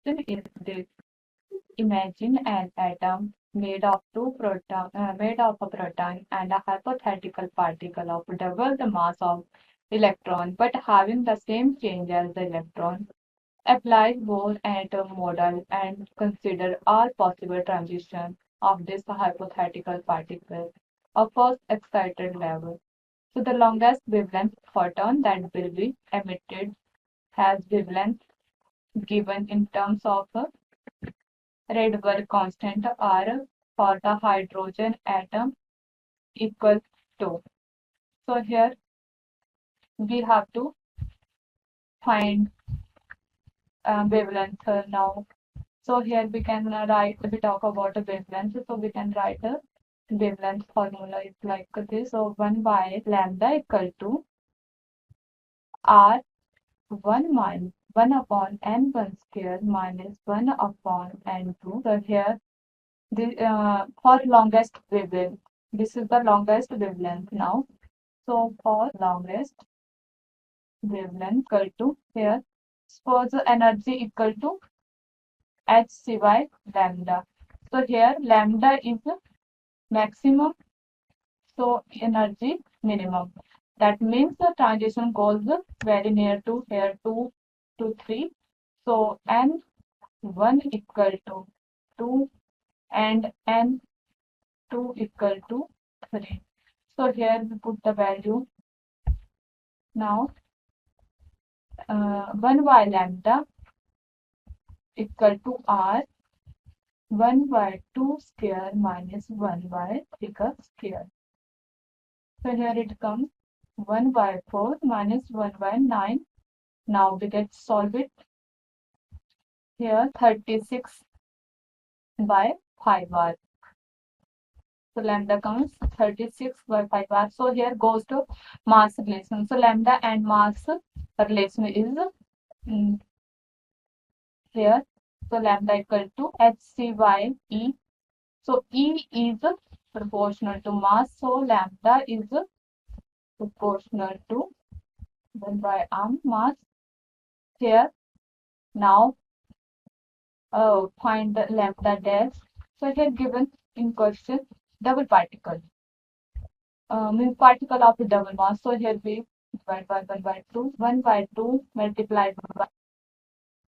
is this. Imagine an atom made of a proton and a hypothetical particle of double the mass of electron, but having the same change as the electron. Apply Bohr atom model and consider all possible transitions of this hypothetical particle of first excited level. So the longest wavelength photon that will be emitted has wavelength given in terms of Rydberg constant R for the hydrogen atom equals to. So here we have to find wavelength now. So here we can write, we talk about a wavelength, so we can write a wavelength formula is like this. So 1 by lambda equal to R 1 upon n1 square minus 1 upon n2. So here for longest wavelength, this is the longest wavelength now. So for longest wavelength equal to here, suppose energy equal to hc by lambda. So here lambda is maximum, so energy minimum. That means the transition goes very near to here 2 to 3. So n1 equal to 2 and n2 equal to 3. So here we put the value now. 1 by lambda equal to R 1 by 2 square minus 1 by 3 square. So here it comes 1 by 4 minus 1 by 9. Now we get solve it. Here 36 by 5R. So lambda comes 36 by 5R. So here goes to mass relation. So lambda and mass relation is here. So lambda equal to hc by E. So E is proportional to mass. So lambda is proportional to 1 by r mass. Here now find the lambda dash. So here given in question double particle. Means particle of the double mass. So here we divide by 1 by 2. 1 by 2 multiplied by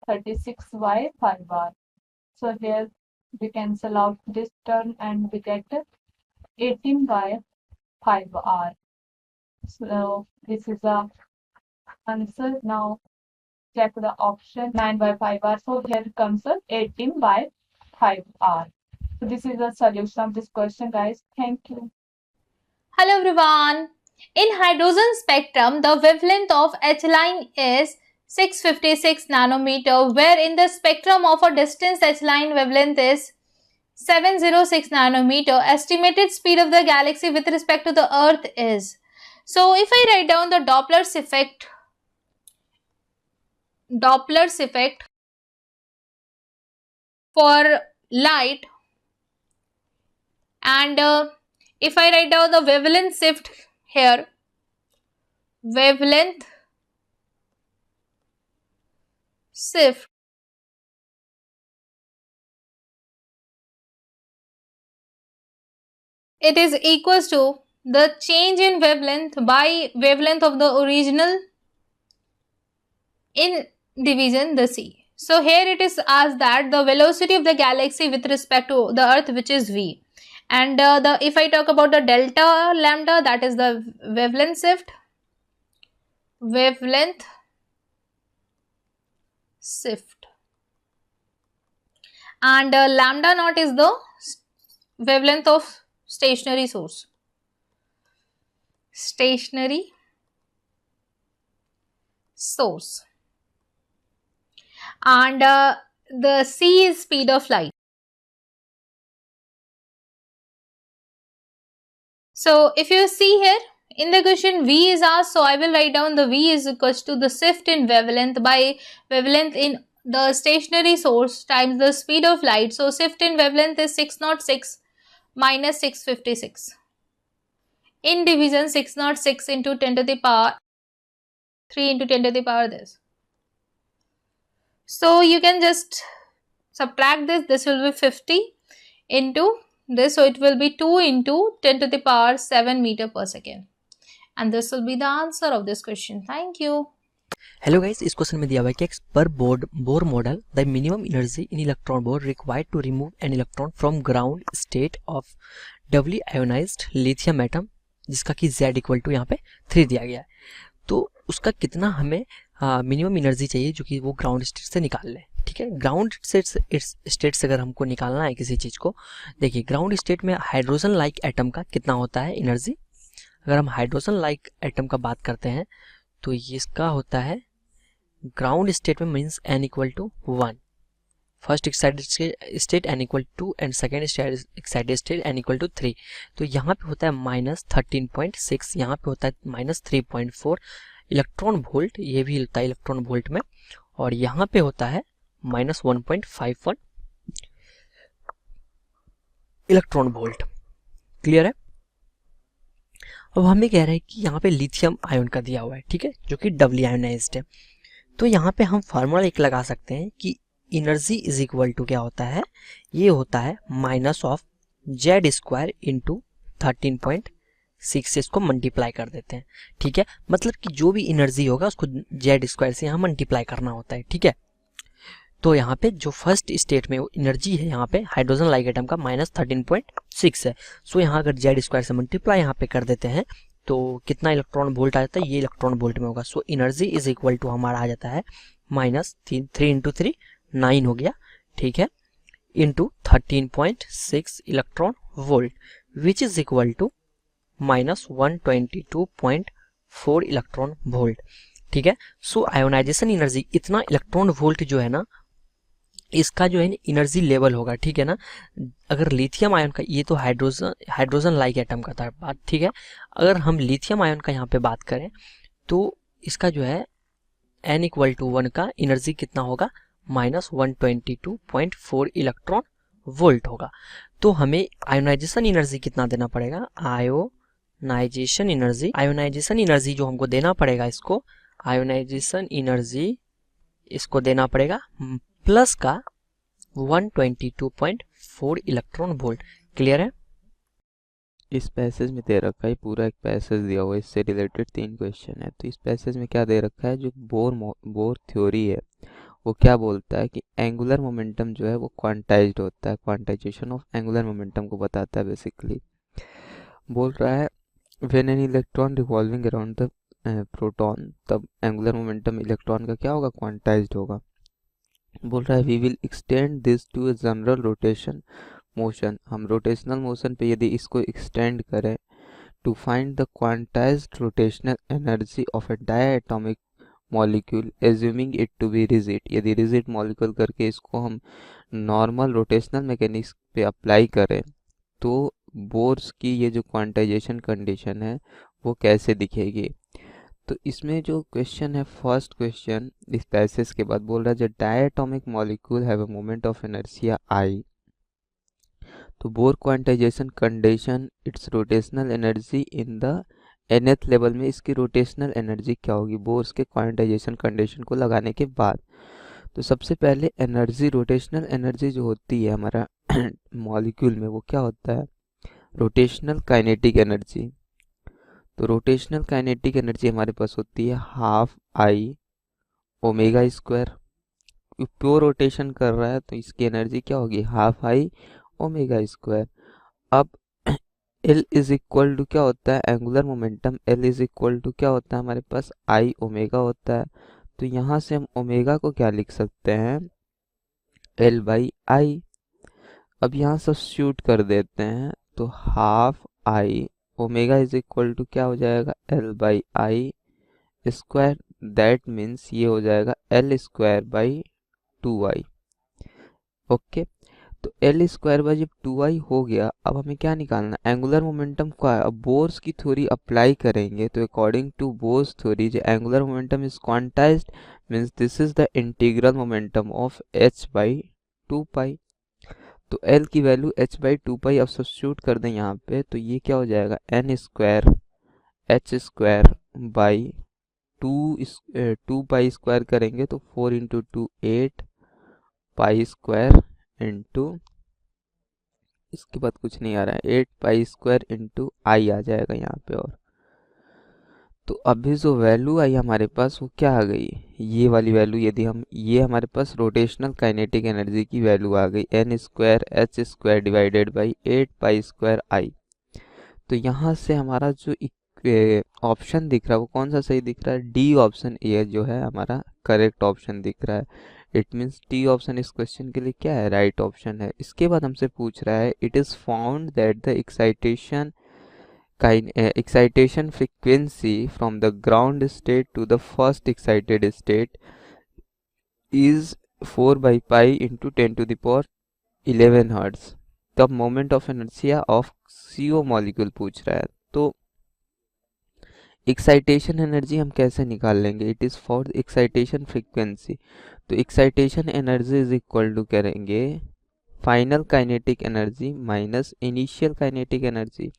36 by 5 bar. So here we cancel out this term and we get 18 by 5R. So this is the answer. Now check the option 9 by 5R. So here comes 18 by 5R. So this is the solution of this question, guys. Thank you. Hello everyone. In hydrogen spectrum, the wavelength of H line is 656 nanometer, where in the spectrum of a distance H line wavelength is 706 nanometer. Estimated speed of the galaxy with respect to the Earth is. So if I write down the Doppler's effect for light, and if I write down the wavelength shift here, wavelength shift it is equals to the change in wavelength by wavelength of the original in division the c. So here it is asked that the velocity of the galaxy with respect to the Earth, which is v, and if I talk about the delta lambda, that is the wavelength shift, and lambda naught is the wavelength of stationary source. And the c is speed of light. So if you see here in the question v is asked, so I will write down the v is equals to the shift in wavelength by wavelength in the stationary source times the speed of light. So shift in wavelength is 606 minus 656 in division 606 into 10 to the power 3 into 10 to the power this. So you can just subtract this will be 50 into this, so it will be 2 into 10 to the power 7 meter per second. And this will be the answer of this question. Thank you. Hello guys, इस question में दिया हुआ है कि पर Bohr model the minimum energy in electron Bohr required to remove an electron from ground state of doubly ionized lithium atom, जिसका कि Z equal to यहाँ पे 3 दिया गया है। तो उसका कितना हमें मिनिमम एनर्जी चाहिए जो कि वो ग्राउंड स्टेट से निकाल लें। ठीक है, ग्राउंड स्टेट से अगर हमको निकालना है किसी चीज़ को, देखिए ग्राउंड स्टेट में हाइड्रोजन लाइक एटम का कितना होता है एनर्जी। अगर हम हाइड्रोजन लाइक एटम का बात करते हैं तो इसका होता है ग्राउंड स्टेट में means n equal to 1, first excited state n equal to and second excited state n equal to 3। तो यहाँ पे होता है -13.6, यहाँ पे होता है -3.4 इलेक्ट्रॉन वोल्ट, ये भी होता है इलेक्ट्रॉन वोल्ट में, और यहाँ पे होता है -1.51 इलेक्ट्रॉन वोल्ट। क्लियर है। अब हमें कह रहे हैं कि यहाँ पे लिथियम आयन का दिया हुआ है, ठीक है, जो कि डबली आयोनाइज्ड है। तो यहाँ पे हम फार्मूला एक लगा सकते हैं कि एनर्जी इज इक्वल टू क्या होता है, ये होता है -Z² इंटू 13.6 से इसको मल्टीप्लाई कर देते हैं। ठीक है, मतलब कि जो भी एनर्जी होगा उसको Z² से यहाँ मल्टीप्लाई करना होता है। ठीक है, तो यहाँ पे जो फर्स्ट स्टेट में एनर्जी है यहाँ पे हाइड्रोजन लाइक एटम का -13.6 है। सो यहाँ अगर Z² से मल्टीप्लाई यहाँ पे कर देते हैं तो कितना इलेक्ट्रॉन वोल्ट आ जाता है, ये इलेक्ट्रॉन वोल्ट में होगा। So energy is equal to हमारा आ जाता है -3 इंटू 3 9 हो गया, ठीक है, into 13.6 electron volt which is equal to -122.4 electron volt. ठीक है, सो आयोनाइजेशन एनर्जी इतना इलेक्ट्रॉन वोल्ट जो है ना, इसका जो है एनर्जी लेवल होगा। ठीक है ना, अगर लिथियम आयन का, ये तो हाइड्रोजन लाइक एटम का था बात, ठीक है, अगर हम लिथियम आयन का यहाँ पे बात करें तो इसका जो है n इक्वल टू 1 का एनर्जी कितना होगा, -122.4 इलेक्ट्रॉन वोल्ट होगा। तो हमें आयोनाइजेशन एनर्जी कितना देना पड़ेगा, आयोनाइजेशन एनर्जी जो हमको देना पड़ेगा, इसको आयोनाइजेशन एनर्जी इसको देना पड़ेगा प्लस का 122.4 इलेक्ट्रॉन वोल्ट। क्लियर है। इस पैसेज में दे रखा है पूरा एक पैसेज दिया हुआ है, इससे रिलेटेड 3 क्वेश्चन है। तो इस पैसेज में क्या दे रखा है, जो बोर थ्योरी है वो क्या बोलता है कि एंगुलर मोमेंटम जो है वो क्वांटाइज्ड होता है, क्वांटाइजेशन ऑफ एंगुलर मोमेंटम को बताता है। बेसिकली बोल रहा है when an electron revolving around the proton, तब एंगुलर मोमेंटम इलेक्ट्रॉन का क्या होगा, क्वांटाइज्ड होगा। बोल रहा है we will extend this to a general rotation motion, हम रोटेशनल मोशन पे यदि इसको एक्सटेंड करें to find the quantized rotational energy of a diatomic molecule assuming it to be rigid, यदि रिजिड मॉलिक्यूल करके इसको हम नॉर्मल रोटेशनल मैकेनिक्स पे अप्लाई करें तो बोर्स की ये जो क्वांटाइजेशन कंडीशन है वो कैसे दिखेगी। तो इसमें जो क्वेश्चन है, फर्स्ट क्वेश्चन इस पैसेज के बाद बोल रहा है जो diatomic molecule have a moment of inertia I, तो bore quantization condition it's rotational energy in the nth level में इसकी रोटेशनल एनर्जी क्या होगी बोर्स के क्वांटाइजेशन कंडीशन को लगाने के बाद। तो सबसे पहले एनर्जी, रोटेशनल एनर्जी जो होती है हमारा मॉलिक्यूल में वो क्या होता है, रोटेशनल काइनेटिक एनर्जी। तो रोटेशनल काइनेटिक एनर्जी हमारे पास होती है ½ I⍵²। प्योर रोटेशन कर रहा है तो इसकी एनर्जी क्या होगी, ½ I⍵²। अब L इज इक्वल टू क्या होता है, angular momentum L is equal to क्या होता है हमारे पास I ओमेगा होता है। तो यहाँ से हम ओमेगा को क्या लिख सकते हैं, L/I। अब यहाँ सब्स्टिट्यूट कर देते हैं तो ½ I omega is equal to क्या हो जाएगा, L/I²। दैट मीन्स ये हो जाएगा L²/2I। ओके, तो L² जब 2I हो गया, अब हमें क्या निकालना, एंगुलर मोमेंटम का। अब बोर्स की थ्योरी अप्लाई करेंगे तो अकॉर्डिंग टू बोर्स थ्योरी जो angular momentum is quantized means this is the integral momentum of h/2π। तो L की वैल्यू h/2π अब सब्स्टिट्यूट कर दें यहाँ पे, तो ये क्या हो जाएगा n² h²/2π² करेंगे तो 4 × 2 8 π² इंटू, इसके बाद कुछ नहीं आ रहा है, 8 पाई स्क्वायर इंटू आई आ जाएगा यहाँ पे। और तो अभी जो वैल्यू आई हमारे पास वो क्या आ गई, ये वाली वैल्यू, यदि हम, ये हमारे पास रोटेशनल काइनेटिक एनर्जी की वैल्यू आ गई, n square h square divided by 8 pi square I. तो यहाँ से हमारा जो ऑप्शन दिख रहा है वो कौन सा सही दिख रहा है, डी ऑप्शन ए जो है हमारा करेक्ट ऑप्शन दिख रहा है। इट मीन्स डी ऑप्शन इस क्वेश्चन के लिए क्या है, राइट ऑप्शन है। इसके बाद हमसे पूछ रहा है, it is found that the excitation frequency from the ground state to the first excited state is 4 by pi into 10 to the power 11 hertz. The moment of inertia of CO molecule पूछ रहा है। तो excitation energy हम कैसे निकाल लेंगे, it is for excitation frequency. तो excitation energy is equal to करेंगे final kinetic energy minus initial kinetic energy.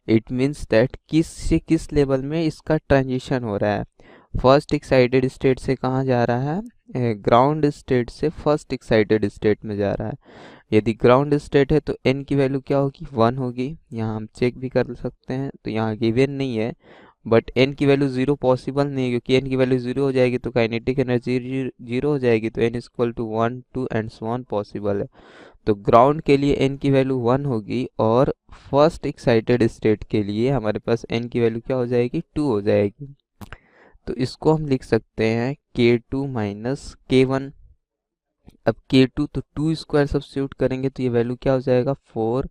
It means that किस से किस लेवल में इसका ट्रांजिशन हो रहा है, फर्स्ट एक्साइटेड स्टेट से कहाँ जा रहा है, ग्राउंड स्टेट से फर्स्ट एक्साइटेड स्टेट में जा रहा है। यदि ग्राउंड स्टेट है तो n की वैल्यू क्या होगी, 1 होगी। यहाँ हम चेक भी कर सकते हैं, तो यहाँ गिवन नहीं है, बट n की वैल्यू 0 पॉसिबल नहीं है, क्योंकि n की वैल्यू 0 हो जाएगी तो काइनेटिक एनर्जी 0 हो जाएगी, तो n equal to 1 2 and so on possible है। तो ग्राउंड के लिए n की वैल्यू 1 होगी और फर्स्ट एक्साइटेड स्टेट के लिए हमारे पास n की वैल्यू क्या हो जाएगी, 2 हो जाएगी। तो इसको हम लिख सकते हैं k2 माइनस k1। अब k2 तो 2 स्क्वायर सब्स्टिट्यूट करेंगे तो ये वैल्यू क्या हो जाएगा, 4।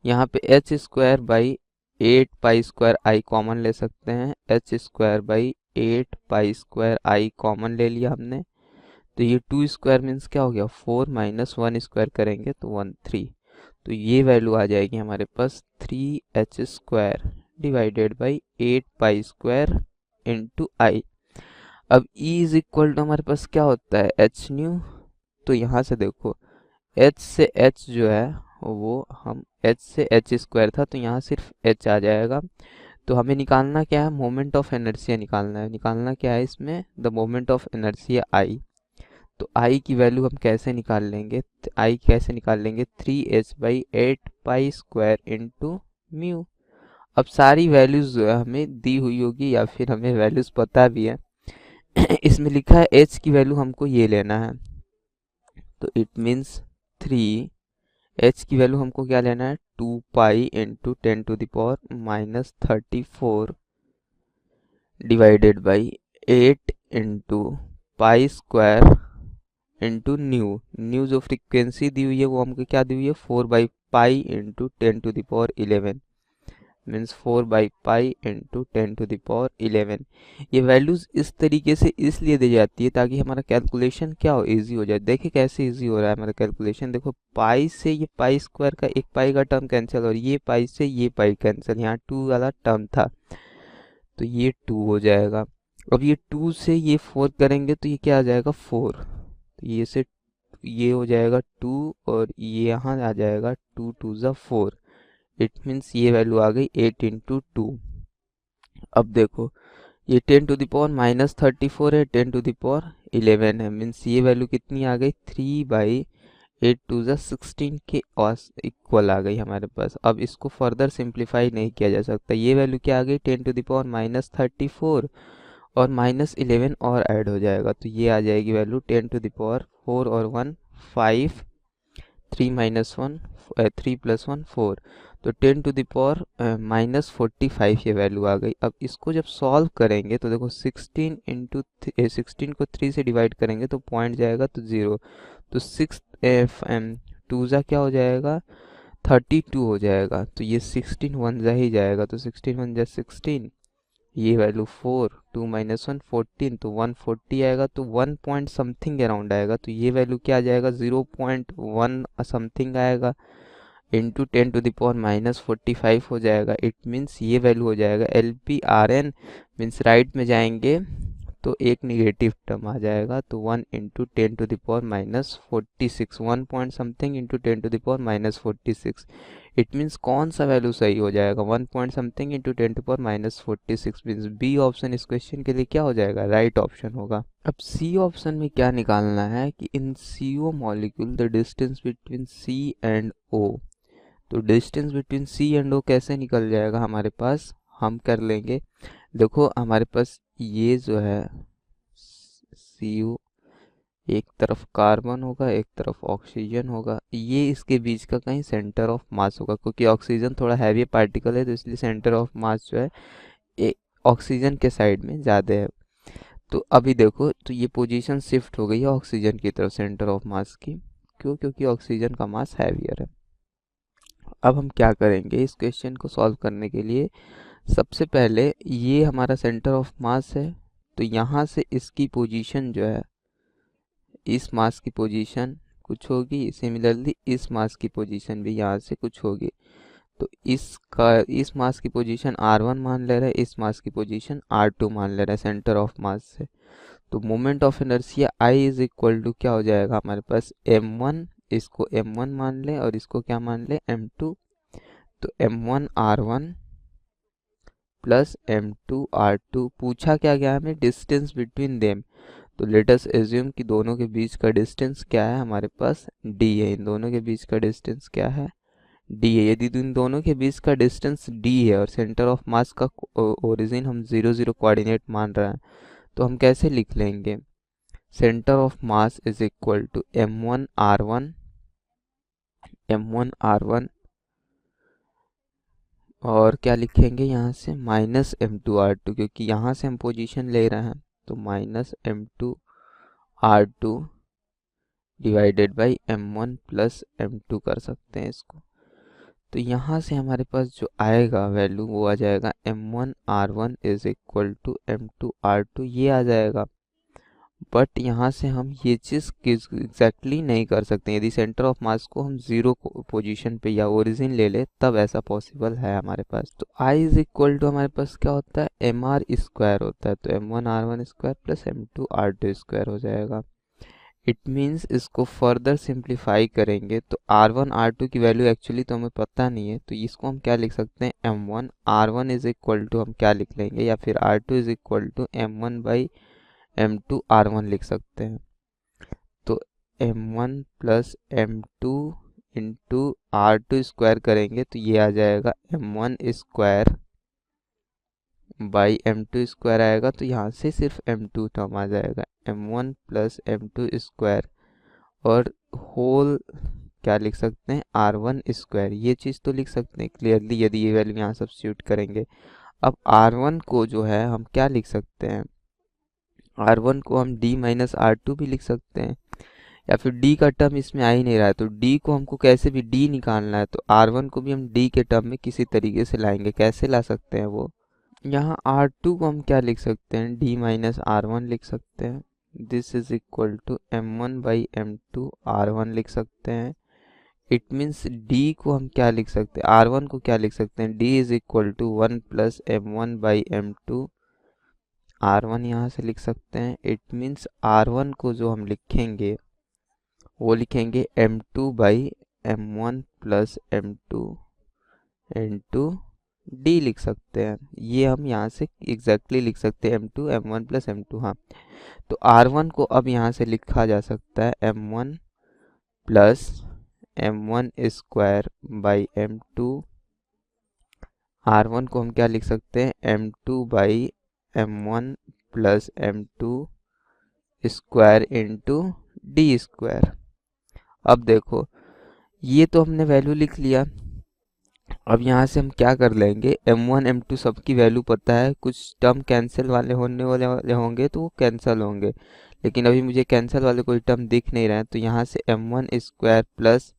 यहाँ पे h square by 8 pi square I common ले सकते हैं, h square by 8 pi square I common ले लिया हमने। तो ये 2 स्क्वायर मीन्स क्या हो गया, 4 माइनस 1 स्क्वायर करेंगे तो 1 3। तो ये वैल्यू आ जाएगी हमारे पास 3h square divided by 8 pi square into I. अब E इज इक्वल टू हमारे पास क्या होता है, h न्यू। तो यहाँ से देखो h से h जो है वो हम h से h स्क्वायर था, तो यहाँ सिर्फ h आ जाएगा। तो हमें निकालना क्या है, मोमेंट ऑफ इनर्शिया निकालना है। निकालना क्या है इसमें, the moment of inertia I. तो आई की वैल्यू हम कैसे निकाल लेंगे, आई कैसे निकाल लेंगे, 3h by 8 pi square into mu. अब सारी वैल्यूज जो है हमें दी हुई होगी या फिर हमें वैल्यूज पता भी है। इसमें लिखा है h की वैल्यू हमको ये लेना है, तो इट मीन्स 3, h की वैल्यू हमको क्या लेना है, 2 pi into 10 to the power minus 34 divided by 8 into pi square into nu जो फ्रीक्वेंसी दी हुई है वो हमको क्या दी हुई है, 4 by pi into 10 to the power 11 means 4 by pi into 10 to the power 11। ये वैल्यूज़ इस तरीके से इसलिए दी जाती है ताकि हमारा कैलकुलेशन क्या हो, इजी हो जाए। देखिए कैसे इजी हो रहा है हमारा कैलकुलेशन, देखो पाई से ये पाई स्क्वायर का एक पाई का टर्म कैंसिल और ये पाई से ये पाई कैंसिल, यहाँ 2 वाला टर्म था तो ये 2 हो जाएगा। अब ये 2 से ये 4 करेंगे तो ये क्या आ जाएगा, 4। तो ये से ये हो जाएगा 2 और ये यहाँ आ जाएगा 2 2 ज़ा 4। इट मीन्स ये वैल्यू आ गई 8 इंटू 2। अब देखो ये 10 टू द पावर माइनस 34 है, 10 टू द पावर 11 है, मीन्स ये वैल्यू कितनी आ गई, 3 बाई 8 टू ज़ा 16 के इक्वल आ गई हमारे पास। अब इसको फर्दर सिंप्लीफाई नहीं किया जा सकता, ये वैल्यू क्या आ गई, 10 टू द पावर माइनस 34 और माइनस 11 और ऐड हो जाएगा तो ये आ जाएगी वैल्यू 10 टू द पावर 4 और 1 5, 3 माइनस 1 3 प्लस 1 4, तो 10 टू द पावर माइनस 45 ये वैल्यू आ गई। अब इसको जब सॉल्व करेंगे तो देखो 16 इंटू 16 को 3 से डिवाइड करेंगे तो पॉइंट जाएगा तो 0, तो 6 2 ज़ा क्या हो जाएगा, 32 हो जाएगा। तो ये 16 1 ज़ा ही जाएगा, तो 16 1 ज़ा 16, ये वैल्यू 4 2 माइनस 1 14, तो 140 आएगा, तो 1 पॉइंट समथिंग अराउंड आएगा। तो ये वैल्यू क्या आ जाएगा, 0.1 समथिंग आएगा into 10 to the power minus 45 हो जाएगा। इट मीन्स ये वैल्यू हो जाएगा LPRN मीन्स राइट में जाएंगे तो एक निगेटिव टर्म आ जाएगा, तो 1 into 10⁻⁻46, 1 point something into 10⁻⁻46। It means कौन सा वैल्यू सही हो जाएगा, 1 point something into 10⁻⁻46 means B option इस क्वेश्चन के लिए क्या हो जाएगा, राइट ऑप्शन होगा। अब सी ऑप्शन में क्या निकालना है कि इन CO molecule the distance between C and O। तो distance between C and O कैसे निकल जाएगा हमारे पास, हम कर लेंगे। देखो हमारे पास ये जो है CO, एक तरफ कार्बन होगा एक तरफ ऑक्सीजन होगा, ये इसके बीच का कहीं सेंटर ऑफ मास होगा, क्योंकि ऑक्सीजन थोड़ा हैवी पार्टिकल है तो इसलिए सेंटर ऑफ मास जो है ऑक्सीजन के साइड में ज़्यादा है। तो अभी देखो तो ये पोजीशन शिफ्ट हो गई है ऑक्सीजन की तरफ सेंटर ऑफ मास की, क्यों, क्योंकि ऑक्सीजन का मास हैवियर है। अब हम क्या करेंगे इस क्वेश्चन को सॉल्व करने के लिए, सबसे पहले ये हमारा सेंटर ऑफ मास है, तो यहाँ से इसकी पोजीशन जो है, इस मास की पोजीशन कुछ होगी, सिमिलरली इस मास की पोजीशन भी यहाँ से कुछ होगी। तो इस मास की पोजीशन R1 मान ले रहा है, इस मास की पोजीशन R2 मान ले रहा है सेंटर ऑफ मास से। तो moment of inertia I is equal to क्या हो जाएगा हमारे पास m1, इसको m1 मान ले और इसको क्या मान ले m2। तो m1 R1 plus m2 R2। पूछा क्या गया हमें, डिस्टेंस बिटवीन देम। तो लेट अस एज्यूम कि दोनों के बीच का डिस्टेंस क्या है हमारे पास d है, इन दोनों के बीच का डिस्टेंस क्या है d है। यदि इन दोनों के बीच का डिस्टेंस d है और सेंटर ऑफ मास का ओरिजिन हम 0 0 कोऑर्डिनेट मान रहे हैं, तो हम कैसे लिख लेंगे, centre of mass is equal to m1 r1 और क्या लिखेंगे यहाँ से माइनस m2 r2, क्योंकि यहाँ से हम पोजीशन ले रहे हैं, तो minus m2 r2 divided by m1 plus m2 कर सकते हैं इसको। तो यहाँ से हमारे पास जो आएगा वैल्यू वो आ जाएगा m1 r1 is equal to m2 r2, ये आ जाएगा। बट यहाँ से हम ये चीज़ एग्जैक्टली नहीं कर सकते, यदि सेंटर ऑफ मास को हम 0 पोजीशन पे या ओरिजिन ले ले तब ऐसा पॉसिबल है हमारे पास। तो I इज इक्वल टू हमारे पास क्या होता है, mr स्क्वायर होता है, तो m1 r1 square plus m2 r2 square हो जाएगा। इट मीन्स इसको फर्दर सिंप्लीफाई करेंगे तो r1 r2 की वैल्यू एक्चुअली तो हमें पता नहीं है, तो इसको हम क्या लिख सकते हैं, m1 r1 is equal to हम क्या लिख लेंगे, या फिर r2 is equal to m1 by m2 r1 लिख सकते हैं। तो m1 plus m2 into r2 square करेंगे तो ये आ जाएगा m1 square by m2 square आएगा, तो यहाँ से सिर्फ m2 टर्म आ जाएगा, m1 प्लस m2 स्क्वायर और होल क्या लिख सकते हैं r1 स्क्वायर, ये चीज़ तो लिख सकते हैं क्लियरली यदि ये वैल्यू यहाँ सब्स्टिट्यूट करेंगे। अब r1 को जो है हम क्या लिख सकते हैं, r1 को हम d माइनस r2 भी लिख सकते हैं, या फिर d का टर्म इसमें आ ही नहीं रहा है, तो d को हमको कैसे भी d निकालना है, तो r1 को भी हम d के टर्म में किसी तरीके से लाएंगे। कैसे ला सकते हैं वो, यहाँ r2 को हम क्या लिख सकते हैं, d माइनस r1 लिख सकते हैं, this is equal to m1 by m2 r1 लिख सकते हैं। इट मीन्स d को हम क्या लिख सकते हैं, r1 को क्या लिख सकते हैं, d is equal to 1 plus m1 by m2 r1 यहाँ से लिख सकते हैं। इट मीन्स r1 को जो हम लिखेंगे वो लिखेंगे m2 by m1 plus m2 into d लिख सकते हैं, ये हम यहाँ से एग्जैक्टली लिख सकते हैं m2 m1 प्लस m2। हाँ, तो r1 को अब यहाँ से लिखा जा सकता है m1 plus m1 square by m2, r1 को हम क्या लिख सकते हैं m2 by m1 plus m2 square into D square. अब देखो ये तो हमने वैल्यू लिख लिया, अब यहाँ से हम क्या कर लेंगे, m1 m2 सबकी वैल्यू पता है, कुछ टर्म कैंसिल वाले होने वाले होंगे तो वो कैंसिल होंगे, लेकिन अभी मुझे कैंसिल वाले कोई टर्म दिख नहीं रहे हैं, तो यहाँ से m1 square plus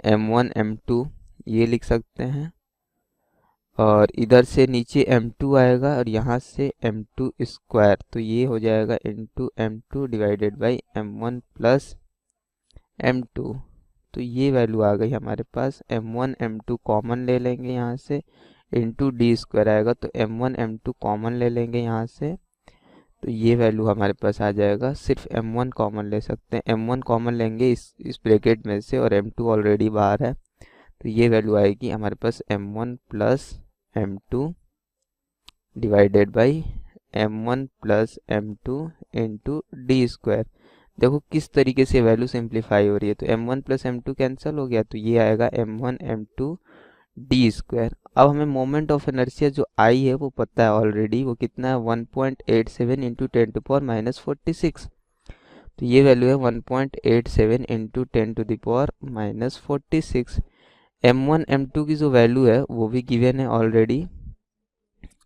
m1 m2 ये लिख सकते हैं, और इधर से नीचे m2 आएगा और यहाँ से m2 स्क्वायर, तो ये हो जाएगा into m2 divided by m1 plus m2। तो ये वैल्यू आ गई हमारे पास, m1 m2 कॉमन ले लेंगे यहाँ से, इंटू डी स्क्वायर आएगा, तो m1 m2 कॉमन ले लेंगे यहाँ से, तो ये वैल्यू हमारे पास आ जाएगा, सिर्फ m1 कॉमन ले सकते हैं, m1 कॉमन लेंगे इस ब्रैकेट में से, और m2 ऑलरेडी बाहर है, तो ये वैल्यू आएगी हमारे पास m1 plus m2 divided by m1 plus m2 into D square. देखो किस तरीके से वैल्यू सिंप्लीफाई हो रही है, तो m1 प्लस m2 कैंसिल हो गया, तो ये आएगा m1 m2 डी स्क्वायर। अब हमें मोमेंट ऑफ इनर्शिया जो आई है वो पता है ऑलरेडी, वो कितना है 1.87 इंटू 10 टू पावर माइनस 46, तो ये वैल्यू है 1.87 into 10 to the power minus 46। m1 m2 की जो वैल्यू है वो भी गिवन है ऑलरेडी,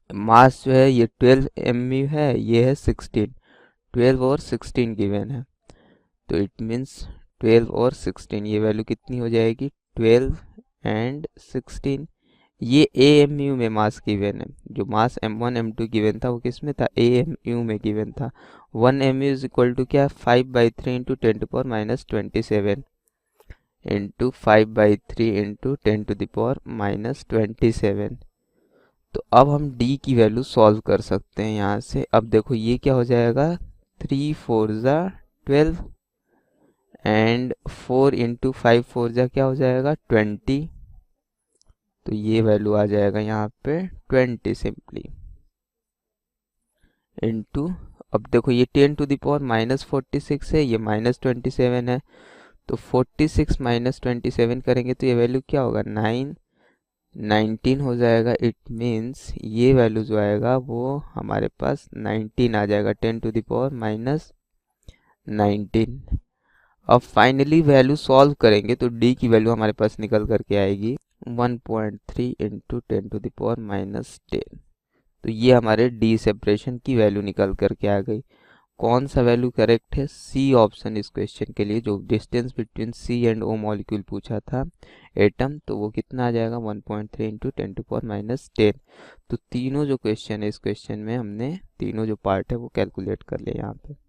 मास जो है ये 12 mu है, ये है 16, 12 और 16 गिवन है, तो इट मीन्स 12 और 16, ये वैल्यू कितनी हो जाएगी 12 एंड 16। ये AMU में मास गिवन है, जो मास m1 m2 गिवन था वो किस में था, AMU में गिवन था। 1 mu इज इक्वल टू क्या, 5/3 into 10 to power minus 27 into 5/3 into 10 to the power minus 27। तो अब हम d की वैल्यू सॉल्व कर सकते हैं यहाँ से। अब देखो ये क्या हो जाएगा, 3 4 12 एंड 4 इंटू 5 4 क्या हो जाएगा 20, तो ये वैल्यू आ जाएगा यहाँ पे 20 सिंपली इंटू, अब देखो ये 10 टू द पावर माइनस 46 है, ये माइनस 27 है, तो 46 माइनस 27 करेंगे तो ये वैल्यू क्या होगा 19 हो जाएगा। इट मीन्स ये वैल्यू जो आएगा वो हमारे पास 19 आ जाएगा, 10 टू द पावर माइनस 19। अब फाइनली वैल्यू सॉल्व करेंगे तो d की वैल्यू हमारे पास निकल करके आएगी 1.3 into 10 to the power minus 10, तो ये हमारे d सेपरेशन की वैल्यू निकल करके आ गई। कौन सा वैल्यू करेक्ट है, सी ऑप्शन इस क्वेश्चन के लिए, जो distance between C and O molecule पूछा था एटम, तो वो कितना आ जाएगा 1.3 इंटू 10 टू पावर माइनस 10। तो तीनों जो क्वेश्चन है इस क्वेश्चन में हमने तीनों जो पार्ट है वो कैलकुलेट कर लिया यहाँ पे।